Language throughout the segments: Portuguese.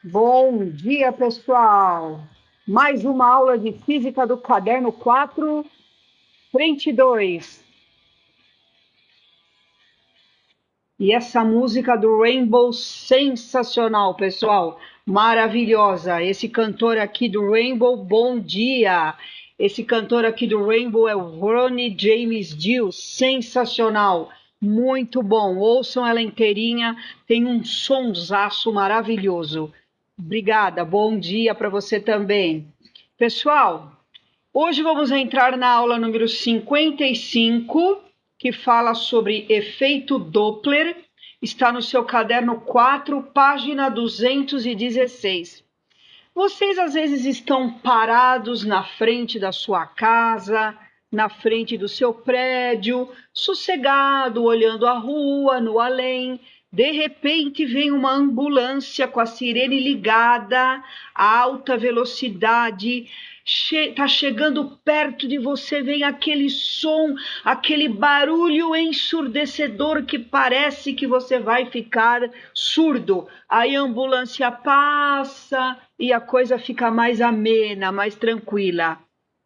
Bom dia, pessoal! Mais uma aula de física do caderno 4, frente 2. E essa música do Rainbow, sensacional, pessoal! Maravilhosa! Esse cantor aqui do Rainbow, bom dia! Esse cantor aqui do Rainbow é o Ronnie James Dio, sensacional! Muito bom! Ouçam ela inteirinha, tem um sonsaço maravilhoso. Obrigada, bom dia para você também. Pessoal, hoje vamos entrar na aula número 55, que fala sobre efeito Doppler. Está no seu caderno 4, página 216. Vocês às vezes estão parados na frente da sua casa, na frente do seu prédio, sossegado, olhando a rua, no além. De repente vem uma ambulância com a sirene ligada, a alta velocidade, está chegando perto de você, vem aquele som, aquele barulho ensurdecedor que parece que você vai ficar surdo. Aí a ambulância passa e a coisa fica mais amena, mais tranquila.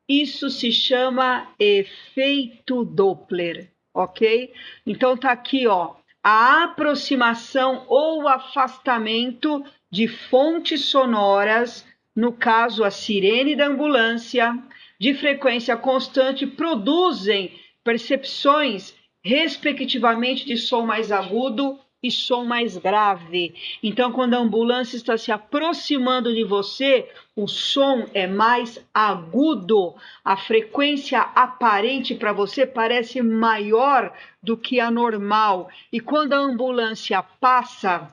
Isso se chama efeito Doppler, ok? Então tá aqui, ó, a aproximação ou afastamento de fontes sonoras, no caso a sirene da ambulância, de frequência constante, produzem percepções, respectivamente, de som mais agudo e som mais grave. Então, quando a ambulância está se aproximando de você, o som é mais agudo, a frequência aparente para você parece maior do que a normal. E quando a ambulância passa,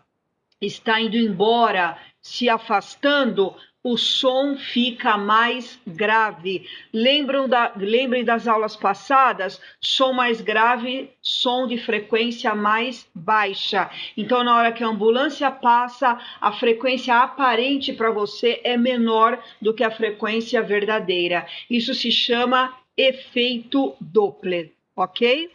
está indo embora, se afastando, o som fica mais grave. Lembrem das aulas passadas? Som mais grave, som de frequência mais baixa. Então, na hora que a ambulância passa, a frequência aparente para você é menor do que a frequência verdadeira. Isso se chama efeito Doppler, ok?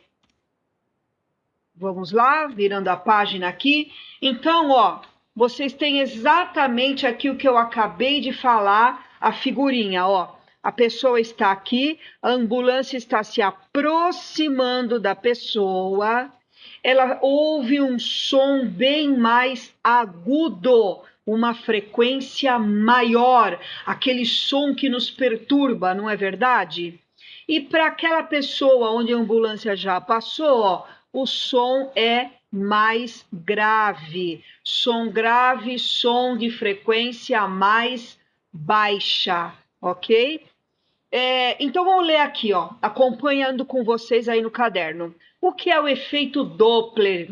Vamos lá, virando a página aqui. Então, ó, vocês têm exatamente aqui o que eu acabei de falar, a figurinha, ó. A pessoa está aqui, a ambulância está se aproximando da pessoa, ela ouve um som bem mais agudo, uma frequência maior, aquele som que nos perturba, não é verdade? E para aquela pessoa onde a ambulância já passou, ó, o som é mais grave. Som grave, som de frequência mais baixa, ok? Então vamos ler aqui, ó, acompanhando com vocês aí no caderno. O que é o efeito Doppler?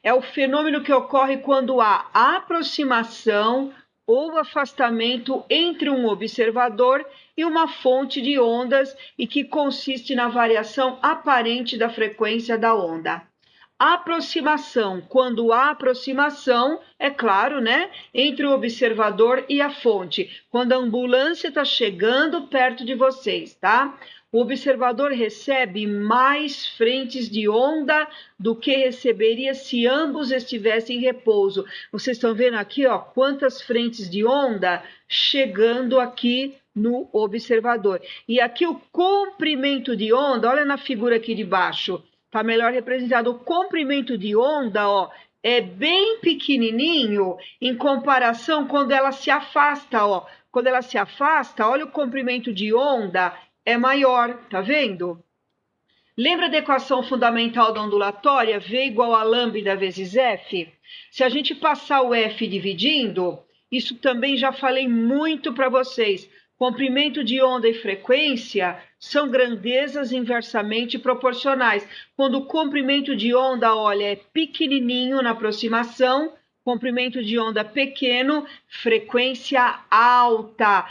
É o fenômeno que ocorre quando há aproximação ou afastamento entre um observador e uma fonte de ondas e que consiste na variação aparente da frequência da onda. Aproximação, quando há aproximação, é claro, né, entre o observador e a fonte, quando a ambulância está chegando perto de vocês, tá? O observador recebe mais frentes de onda do que receberia se ambos estivessem em repouso. Vocês estão vendo aqui, ó, quantas frentes de onda chegando aqui no observador. E aqui o comprimento de onda, olha na figura aqui de baixo, está melhor representado. O comprimento de onda, ó, é bem pequenininho em comparação quando ela se afasta, ó. Quando ela se afasta, olha o comprimento de onda é maior, tá vendo? Lembra da equação fundamental da ondulatória? V igual a lambda vezes F? Se a gente passar o F dividindo, isso também já falei muito para vocês. Comprimento de onda e frequência são grandezas inversamente proporcionais. Quando o comprimento de onda, olha, é pequenininho na aproximação, comprimento de onda pequeno, frequência alta,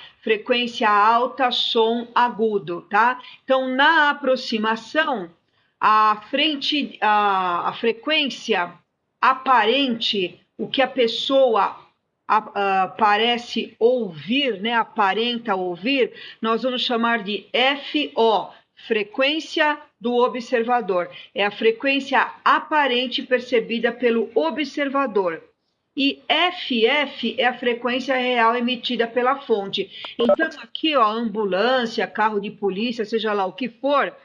som agudo, tá? Então, na aproximação, a frequência aparente, o que a pessoa parece ouvir, né, aparenta ouvir, nós vamos chamar de FO, frequência do observador. É a frequência aparente percebida pelo observador. e FF é a frequência real emitida pela fonte. Então, aqui, ó, ambulância, carro de polícia, seja lá o que for,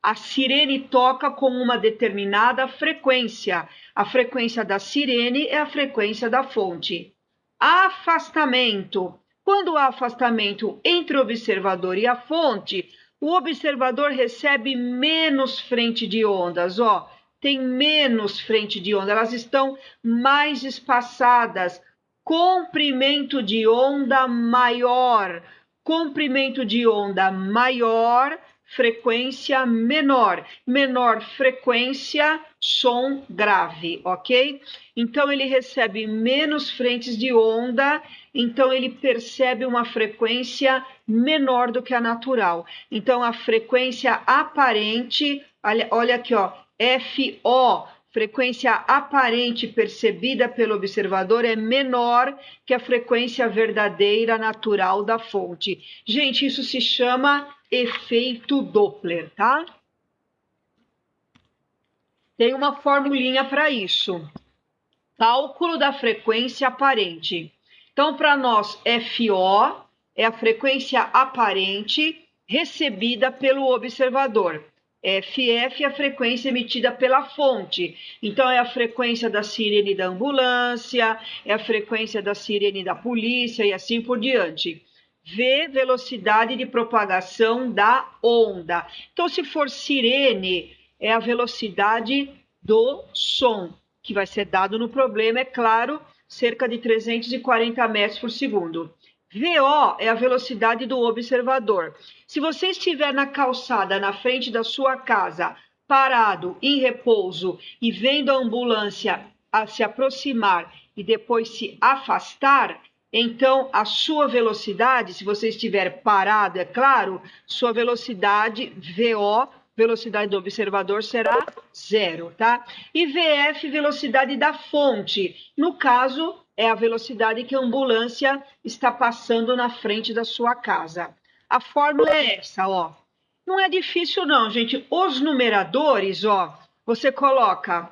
a sirene toca com uma determinada frequência. A frequência da sirene é a frequência da fonte. Afastamento. Quando há afastamento entre o observador e a fonte, o observador recebe menos frente de ondas, ó. Tem menos frente de onda, elas estão mais espaçadas. Comprimento de onda maior. Comprimento de onda maior, frequência menor. Menor frequência, som grave, ok? Então, ele recebe menos frentes de onda, então ele percebe uma frequência menor do que a natural. Então, a frequência aparente, olha aqui, ó, FO, frequência aparente percebida pelo observador é menor que a frequência verdadeira natural da fonte. Gente, isso se chama efeito Doppler, tá? Tem uma formulinha para isso. Cálculo da frequência aparente. Então, para nós, FO é a frequência aparente recebida pelo observador. FF é a frequência emitida pela fonte. Então, é a frequência da sirene da ambulância, é a frequência da sirene da polícia e assim por diante. V, velocidade de propagação da onda. Então, se for sirene, é a velocidade do som, que vai ser dado no problema, é claro, cerca de 340 metros por segundo. VO é a velocidade do observador. Se você estiver na calçada, na frente da sua casa, parado, em repouso, e vendo a ambulância a se aproximar e depois se afastar, então a sua velocidade, se você estiver parado, é claro, sua velocidade VO, velocidade do observador, será 0, tá? E VF, velocidade da fonte. No caso, é a velocidade que a ambulância está passando na frente da sua casa. A fórmula é essa, ó. Não é difícil não, gente. Os numeradores, ó, você coloca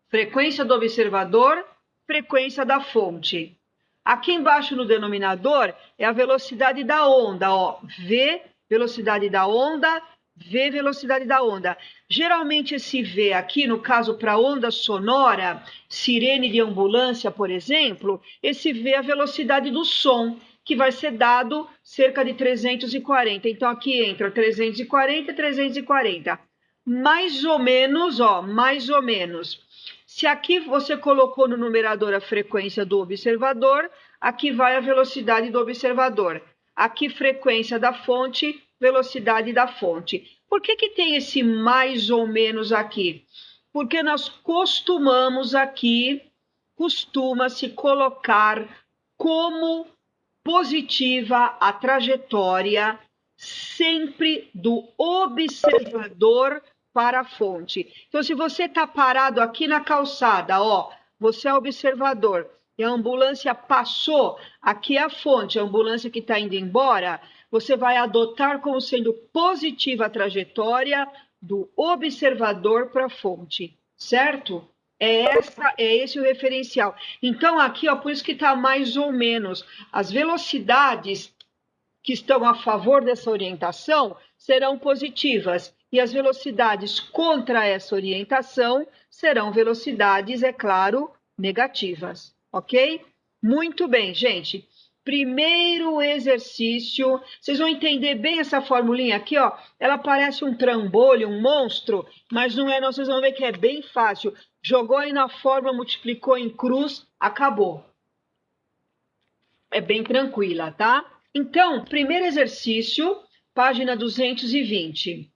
frequência do observador, frequência da fonte. Aqui embaixo no denominador é a velocidade da onda, ó. V, velocidade da onda, V, velocidade da onda. Geralmente esse V aqui, no caso para onda sonora, sirene de ambulância, por exemplo, esse V é a velocidade do som, que vai ser dado cerca de 340. Então aqui entra 340 e 340. Mais ou menos, ó, mais ou menos. Se aqui você colocou no numerador a frequência do observador, aqui vai a velocidade do observador. Aqui, frequência da fonte, velocidade da fonte. Por que que tem esse mais ou menos aqui? Porque nós costumamos aqui, costuma-se colocar como positiva a trajetória sempre do observador para a fonte. Então, se você está parado aqui na calçada, ó, você é observador, e a ambulância passou, aqui é a fonte, a ambulância que está indo embora, você vai adotar como sendo positiva a trajetória do observador para a fonte, certo? É esse o referencial. Então, aqui, ó, por isso que está mais ou menos. As velocidades que estão a favor dessa orientação serão positivas e as velocidades contra essa orientação serão velocidades, é claro, negativas, ok? Muito bem, gente. Primeiro exercício, vocês vão entender bem essa formulinha aqui, ó. Ela parece um trambolho, um monstro, mas não é não, vocês vão ver que é bem fácil. Jogou aí na fórmula, multiplicou em cruz, acabou. É bem tranquila, tá? Então, primeiro exercício, página 220.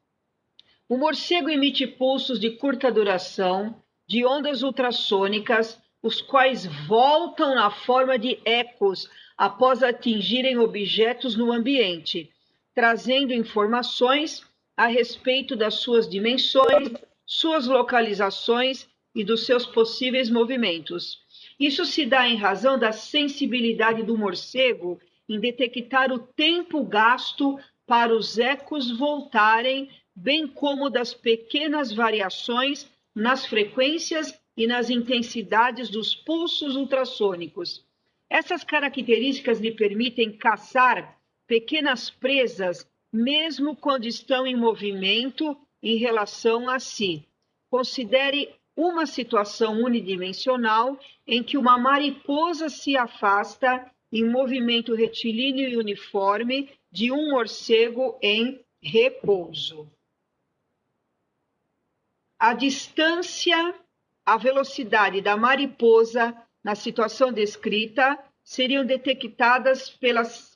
O morcego emite pulsos de curta duração, de ondas ultrassônicas, os quais voltam na forma de ecos após atingirem objetos no ambiente, trazendo informações a respeito das suas dimensões, suas localizações e dos seus possíveis movimentos. Isso se dá em razão da sensibilidade do morcego em detectar o tempo gasto para os ecos voltarem, bem como das pequenas variações nas frequências e nas intensidades dos pulsos ultrassônicos. Essas características lhe permitem caçar pequenas presas, mesmo quando estão em movimento em relação a si. Considere uma situação unidimensional em que uma mariposa se afasta em movimento retilíneo e uniforme de um morcego em repouso. A distância, a velocidade da mariposa na situação descrita seriam detectadas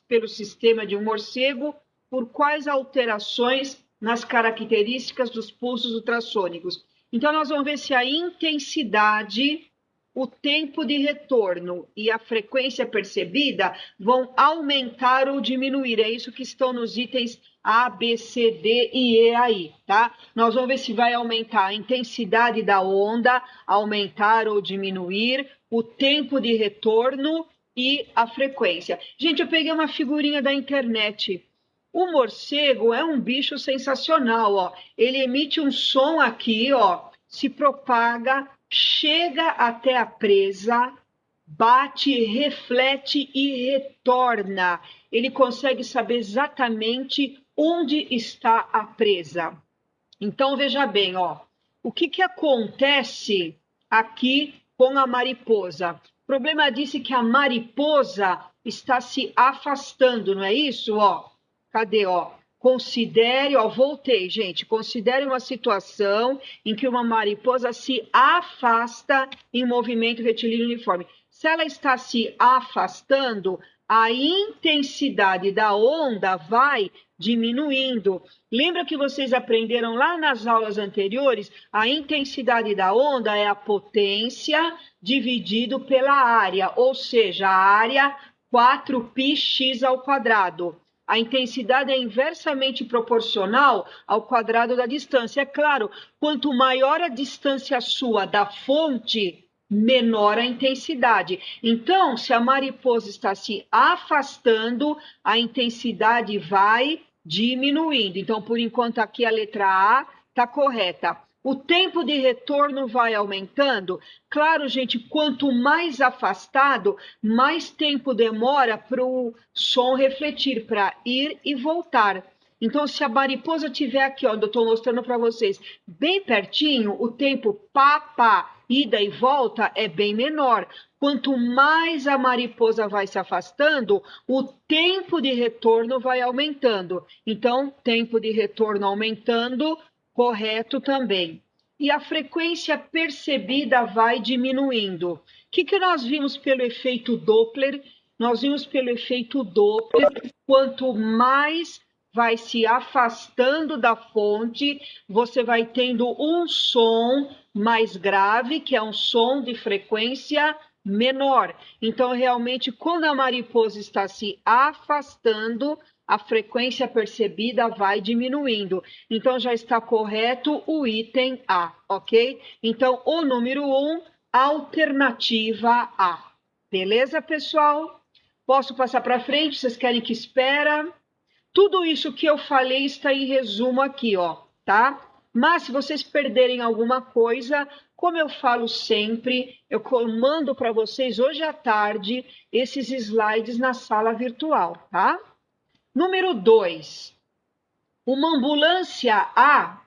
pelo sistema de um morcego por quais alterações nas características dos pulsos ultrassônicos. Então, nós vamos ver se a intensidade, o tempo de retorno e a frequência percebida vão aumentar ou diminuir. É isso que estão nos itens A, B, C, D e E aí, tá? Nós vamos ver se vai aumentar a intensidade da onda, aumentar ou diminuir, o tempo de retorno e a frequência. Gente, eu peguei uma figurinha da internet. O morcego é um bicho sensacional, ó. Ele emite um som aqui, ó, se propaga, chega até a presa, bate, reflete e retorna. Ele consegue saber exatamente onde está a presa. Então, veja bem, ó, o que acontece aqui com a mariposa? O problema disse que a mariposa está se afastando, não é isso? Ó, cadê, ó? Considere, ó, voltei, gente. Considere uma situação em que uma mariposa se afasta em movimento retilíneo uniforme. Se ela está se afastando, a intensidade da onda vai diminuindo. Lembra que vocês aprenderam lá nas aulas anteriores? A intensidade da onda é a potência dividido pela área, ou seja, a área 4πx ao quadrado. A intensidade é inversamente proporcional ao quadrado da distância. É claro, quanto maior a distância sua da fonte, menor a intensidade. Então, se a mariposa está se afastando, a intensidade vai diminuindo. Então, por enquanto, aqui a letra A está correta. O tempo de retorno vai aumentando. Claro, gente, quanto mais afastado, mais tempo demora para o som refletir, para ir e voltar. Então, se a mariposa estiver aqui, onde eu estou mostrando para vocês, bem pertinho, o tempo pá, ida e volta é bem menor. Quanto mais a mariposa vai se afastando, o tempo de retorno vai aumentando. Então, tempo de retorno aumentando, correto também. E a frequência percebida vai diminuindo. O que nós vimos pelo efeito Doppler? Nós vimos pelo efeito Doppler, quanto mais vai se afastando da fonte, você vai tendo um som mais grave, que é um som de frequência menor. Então, realmente, quando a mariposa está se afastando, a frequência percebida vai diminuindo. Então, já está correto o item A, ok? Então, o número 1, alternativa A. Beleza, pessoal? Posso passar para frente? Vocês querem que espera? Tudo isso que eu falei está em resumo aqui, ó, tá? Mas se vocês perderem alguma coisa, como eu falo sempre, eu mando para vocês hoje à tarde esses slides na sala virtual, tá? Número 2. Uma ambulância A,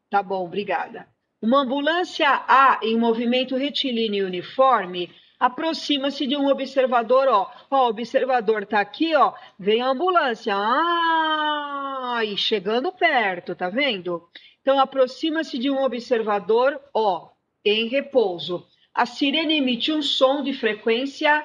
tá bom, obrigada. Uma ambulância A em movimento retilíneo uniforme aproxima-se de um observador, ó. Ó, o observador tá aqui, ó. Vem a ambulância. Ah, e chegando perto, tá vendo? Então, aproxima-se de um observador, ó, em repouso. A sirene emite um som de frequência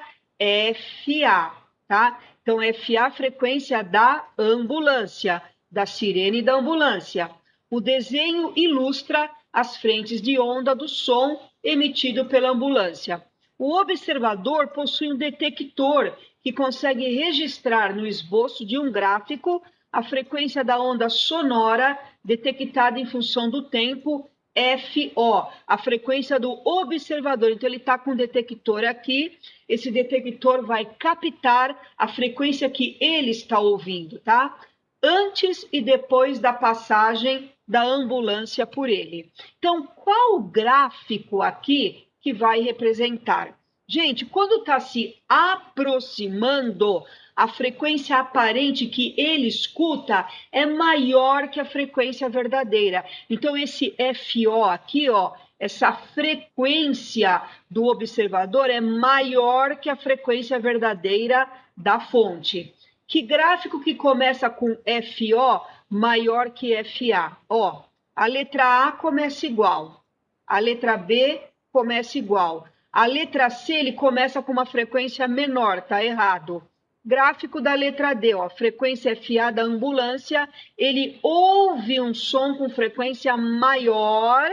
FA, tá? Então, FA, frequência da ambulância, da sirene da ambulância. O desenho ilustra as frentes de onda do som emitido pela ambulância. O observador possui um detector que consegue registrar no esboço de um gráfico a frequência da onda sonora detectada em função do tempo FO, a frequência do observador. Então, ele está com um detector aqui, esse detector vai captar a frequência que ele está ouvindo, tá? Antes e depois da passagem da ambulância por ele. Então, qual o gráfico aqui que vai representar. Gente, quando está se aproximando, a frequência aparente que ele escuta é maior que a frequência verdadeira. Então, esse FO aqui, ó, essa frequência do observador é maior que a frequência verdadeira da fonte. Que gráfico que começa com FO maior que FA? Ó, a letra A começa igual, a letra B começa igual. A letra C, ele começa com uma frequência menor, tá errado. Gráfico da letra D, ó, frequência FA da ambulância, ele ouve um som com frequência maior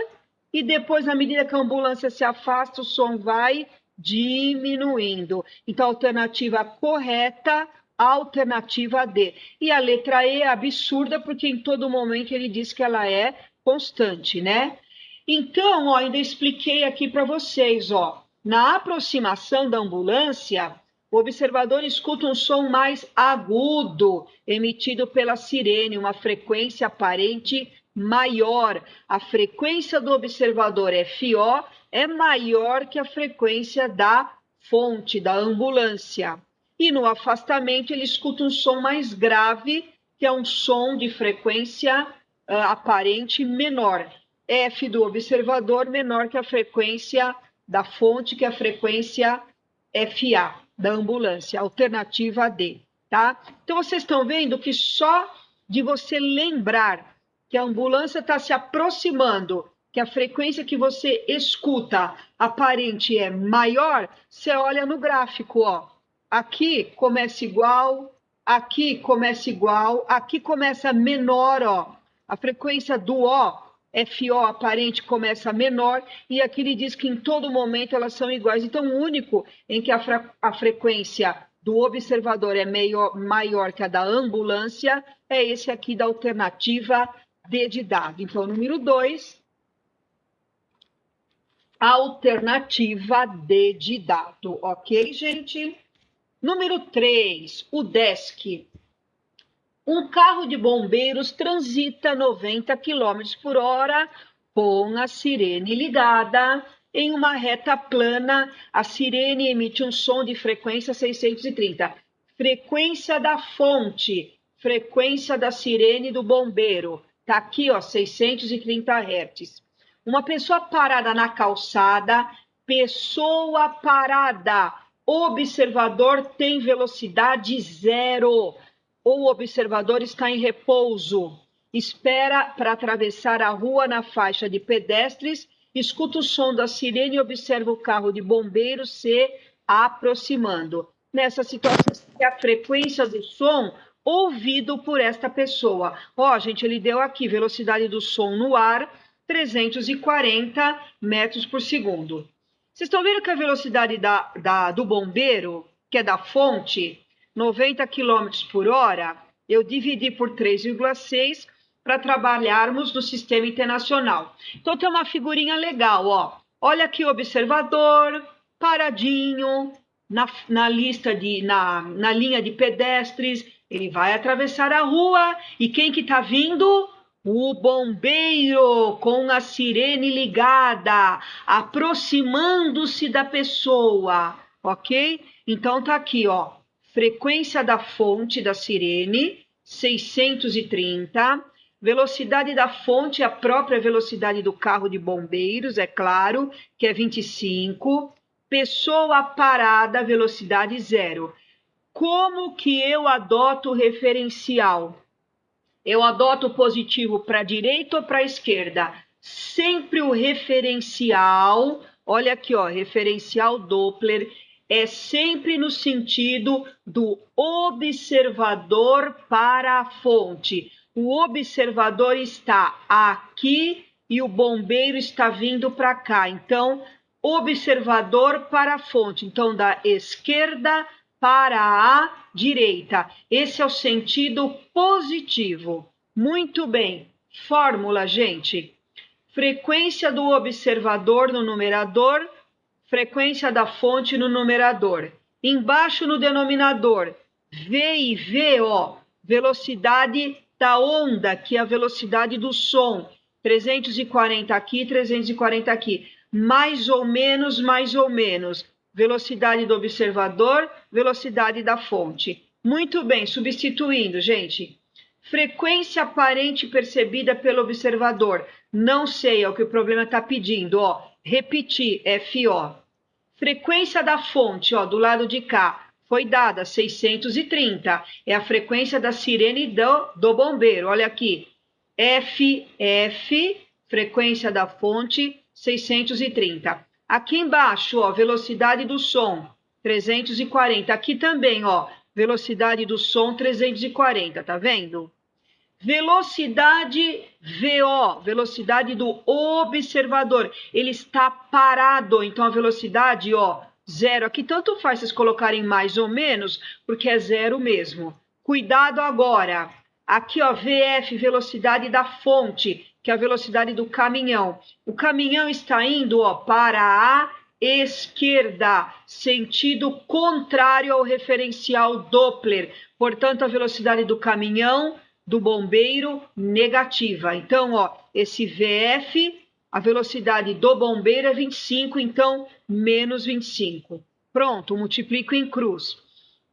e depois, à medida que a ambulância se afasta, o som vai diminuindo. Então, alternativa correta, alternativa D. E a letra E é absurda, porque em todo momento ele diz que ela é constante, né? Então, ó, ainda expliquei aqui para vocês, ó, na aproximação da ambulância, o observador escuta um som mais agudo, emitido pela sirene, uma frequência aparente maior. A frequência do observador FO é maior que a frequência da fonte, da ambulância. E no afastamento ele escuta um som mais grave, que é um som de frequência aparente menor. F do observador menor que a frequência da fonte, que é a frequência FA da ambulância, alternativa D, tá? Então vocês estão vendo que só de você lembrar que a ambulância está se aproximando, que a frequência que você escuta aparente é maior, você olha no gráfico, ó. Aqui começa igual, aqui começa igual, aqui começa menor, ó. A frequência do O, FO aparente, começa menor, e aqui ele diz que em todo momento elas são iguais. Então, o único em que a frequência do observador é maior que a da ambulância é esse aqui da alternativa D de dado. Então, número 2, alternativa D de dado. Ok, gente? Número 3, o DESC. Um carro de bombeiros transita 90 km por hora com a sirene ligada. Em uma reta plana, a sirene emite um som de frequência 630. Frequência da fonte, frequência da sirene do bombeiro. Tá aqui, ó, 630 Hz. Uma pessoa parada na calçada, pessoa parada, observador tem velocidade 0. O observador está em repouso, espera para atravessar a rua na faixa de pedestres, escuta o som da sirene e observa o carro de bombeiros se aproximando. Nessa situação, é a frequência do som ouvido por esta pessoa. Ó, gente, ele deu aqui velocidade do som no ar, 340 metros por segundo. Vocês estão vendo que a velocidade do bombeiro, que é da fonte, 90 km por hora, eu dividi por 3,6 para trabalharmos no sistema internacional. Então, tem uma figurinha legal, ó. Olha aqui o observador, paradinho, na linha de pedestres, ele vai atravessar a rua, e quem que está vindo? O bombeiro com a sirene ligada, aproximando-se da pessoa, ok? Então, tá aqui, ó. Frequência da fonte da sirene, 630. Velocidade da fonte, a própria velocidade do carro de bombeiros, é claro, que é 25. Pessoa parada, velocidade 0. Como que eu adoto o referencial? Eu adoto o positivo para a direita ou para a esquerda? Sempre o referencial, olha aqui, ó, referencial Doppler, é sempre no sentido do observador para a fonte. O observador está aqui e o bombeiro está vindo para cá. Então, observador para a fonte. Então, da esquerda para a direita. Esse é o sentido positivo. Muito bem. Fórmula, gente. Frequência do observador no numerador, frequência da fonte no numerador. Embaixo no denominador, V e V, ó, velocidade da onda, que é a velocidade do som. 340 aqui, 340 aqui. mais ou menos, mais ou menos. Velocidade do observador, velocidade da fonte. Muito bem, substituindo, gente. Frequência aparente percebida pelo observador. Não sei, é o que o problema está pedindo. Ó, repetir, FO. Frequência da fonte, ó, do lado de cá, foi dada 630. É a frequência da sirene do bombeiro. Olha aqui. FF, frequência da fonte, 630. Aqui embaixo, ó, velocidade do som, 340. Aqui também, ó, velocidade do som, 340, tá vendo? Velocidade VO, velocidade do observador. Ele está parado, então a velocidade, ó, zero. Aqui tanto faz vocês colocarem mais ou menos, porque é zero mesmo. Cuidado agora. Aqui, ó, VF, velocidade da fonte, que é a velocidade do caminhão. O caminhão está indo, ó, para a esquerda, sentido contrário ao referencial Doppler. Portanto, a velocidade do caminhão, do bombeiro, negativa. Então, ó, esse VF, a velocidade do bombeiro é 25, então, menos 25. Pronto, multiplico em cruz.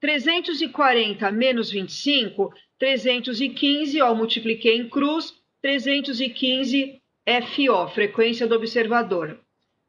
340 menos 25, 315, ó, multipliquei em cruz, 315 FO, frequência do observador.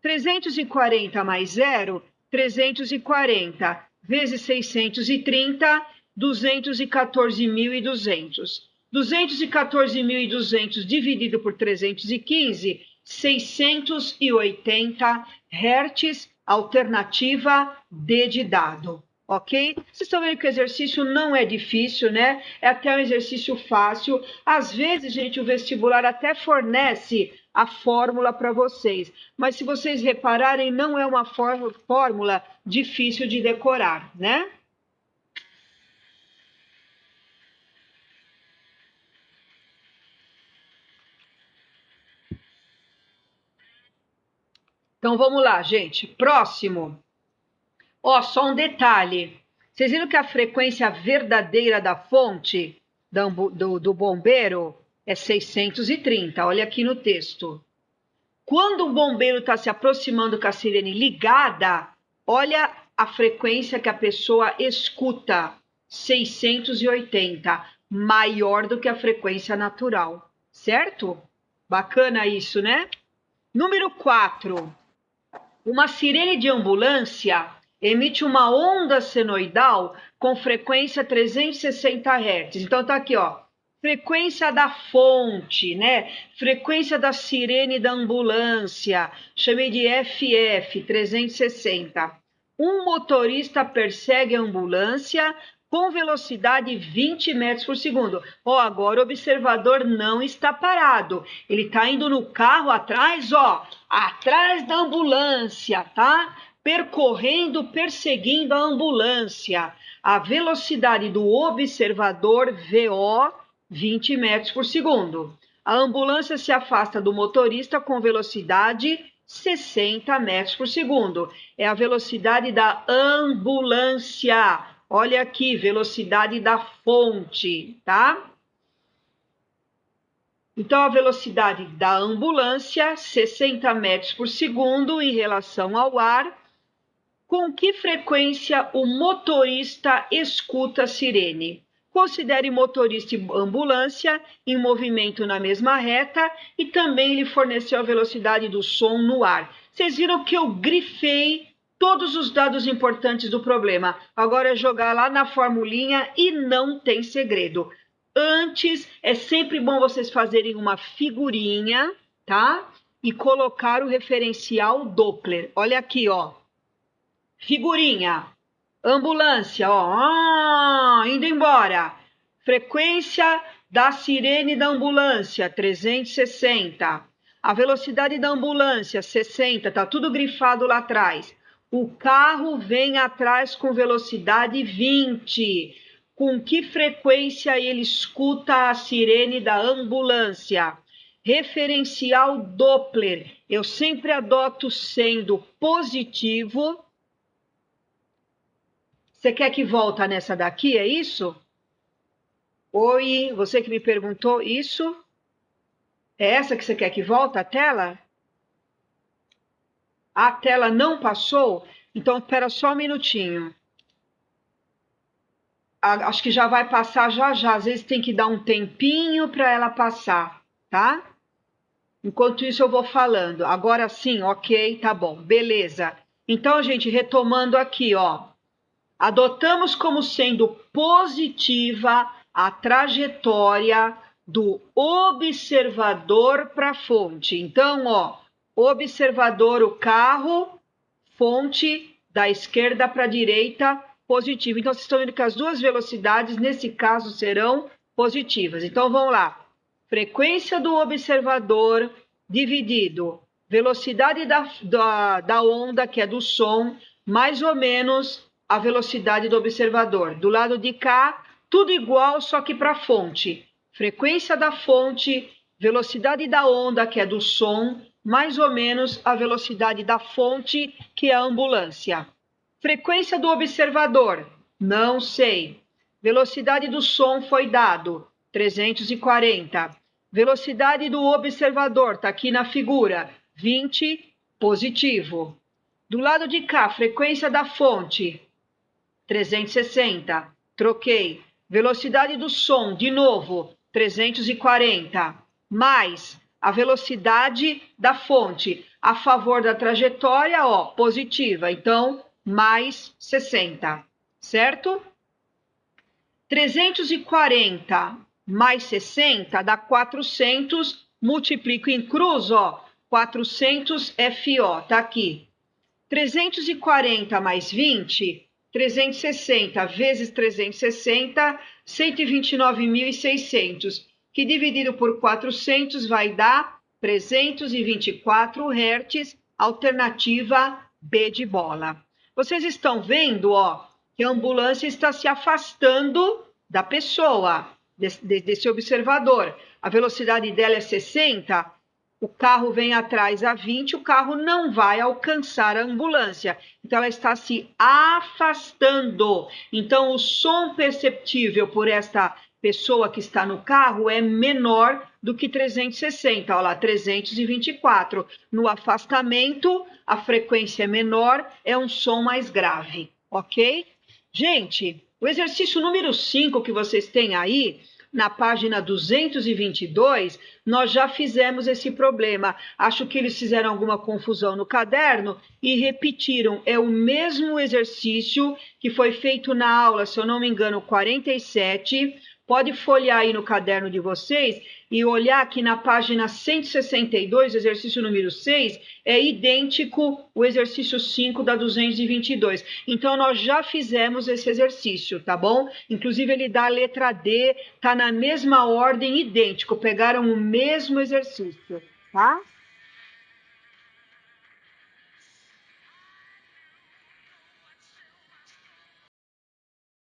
340 mais 0, 340, vezes 630, 214.200. 214.200 dividido por 315, 680 Hz, alternativa D de dado. Ok? Vocês estão vendo que o exercício não é difícil, né? É até um exercício fácil. Às vezes, gente, o vestibular até fornece a fórmula para vocês. Mas se vocês repararem, não é uma fórmula difícil de decorar, né? Então vamos lá, gente. Próximo. Ó, só um detalhe. Vocês viram que a frequência verdadeira da fonte do bombeiro é 630. Olha aqui no texto. Quando o bombeiro está se aproximando com a sirene ligada, olha a frequência que a pessoa escuta, 680, maior do que a frequência natural, certo? Bacana isso, né? Número 4. Uma sirene de ambulância emite uma onda senoidal com frequência 360 Hz. Então tá aqui, ó. Frequência da fonte, né? Frequência da sirene da ambulância. Chamei de FF, 360. Um motorista persegue a ambulância com velocidade 20 metros por segundo. Ó, agora o observador não está parado. Ele está indo no carro atrás, ó, atrás da ambulância, tá? Percorrendo, perseguindo a ambulância. A velocidade do observador, VO, 20 metros por segundo. A ambulância se afasta do motorista com velocidade 60 metros por segundo. É a velocidade da ambulância. Olha aqui, velocidade da fonte, tá? Então, a velocidade da ambulância, 60 metros por segundo em relação ao ar. Com que frequência o motorista escuta a sirene? Considere motorista e ambulância em movimento na mesma reta e também lhe forneceu a velocidade do som no ar. Vocês viram que eu grifei todos os dados importantes do problema. Agora é jogar lá na formulinha e não tem segredo. Antes, é sempre bom vocês fazerem uma figurinha, tá? E colocar o referencial Doppler. Olha aqui, ó. Figurinha. Ambulância, ó. Indo embora. Frequência da sirene da ambulância, 360. A velocidade da ambulância, 60. Tá tudo grifado lá atrás. O carro vem atrás com velocidade 20. Com que frequência ele escuta a sirene da ambulância? Referencial Doppler. Eu sempre adoto sendo positivo. Você quer que volta nessa daqui, é isso? Oi, você que me perguntou isso? É essa que você quer que volta a tela? A tela não passou? Então, espera só um minutinho. Acho que já vai passar já já. Às vezes tem que dar um tempinho para ela passar, tá? Enquanto isso eu vou falando. Agora sim, ok, tá bom, beleza. Então, gente, retomando aqui, ó. Adotamos como sendo positiva a trajetória do observador para a fonte. Então, ó, observador, o carro, fonte da esquerda para a direita, positivo. Então, vocês estão vendo que as duas velocidades, nesse caso, serão positivas. Então, vamos lá. Frequência do observador dividido velocidade da onda, que é do som, mais ou menos a velocidade do observador. Do lado de cá, tudo igual, só que para a fonte. Frequência da fonte, velocidade da onda, que é do som, mais ou menos a velocidade da fonte, que é a ambulância. Frequência do observador, não sei. Velocidade do som foi dado, 340. Velocidade do observador, está aqui na figura, 20, positivo. Do lado de cá, frequência da fonte, 360, troquei. Velocidade do som, de novo, 340, mais a velocidade da fonte a favor da trajetória, ó, positiva. Então, mais 60, certo? 340 mais 60 dá 400, multiplico em cruz, ó, 400 FO, tá aqui. 340 mais 20, 360 vezes 360, 129.600, que dividido por 400 vai dar 324 Hz, alternativa B de bola. Vocês estão vendo, ó, que a ambulância está se afastando da pessoa, desse observador. A velocidade dela é 60, o carro vem atrás a 20, o carro não vai alcançar a ambulância. Então, ela está se afastando. Então, o som perceptível por esta pessoa que está no carro é menor do que 360. Olha lá, 324. No afastamento, a frequência é menor, é um som mais grave, ok? Gente, o exercício número 5 que vocês têm aí, na página 222, nós já fizemos esse problema. Acho que eles fizeram alguma confusão no caderno e repetiram. É o mesmo exercício que foi feito na aula, se eu não me engano, 47. Pode folhear aí no caderno de vocês e olhar que na página 162, exercício número 6, é idêntico o exercício 5 da 222. Então, nós já fizemos esse exercício, tá bom? Inclusive, ele dá a letra D, tá na mesma ordem, idêntico. Pegaram o mesmo exercício, tá?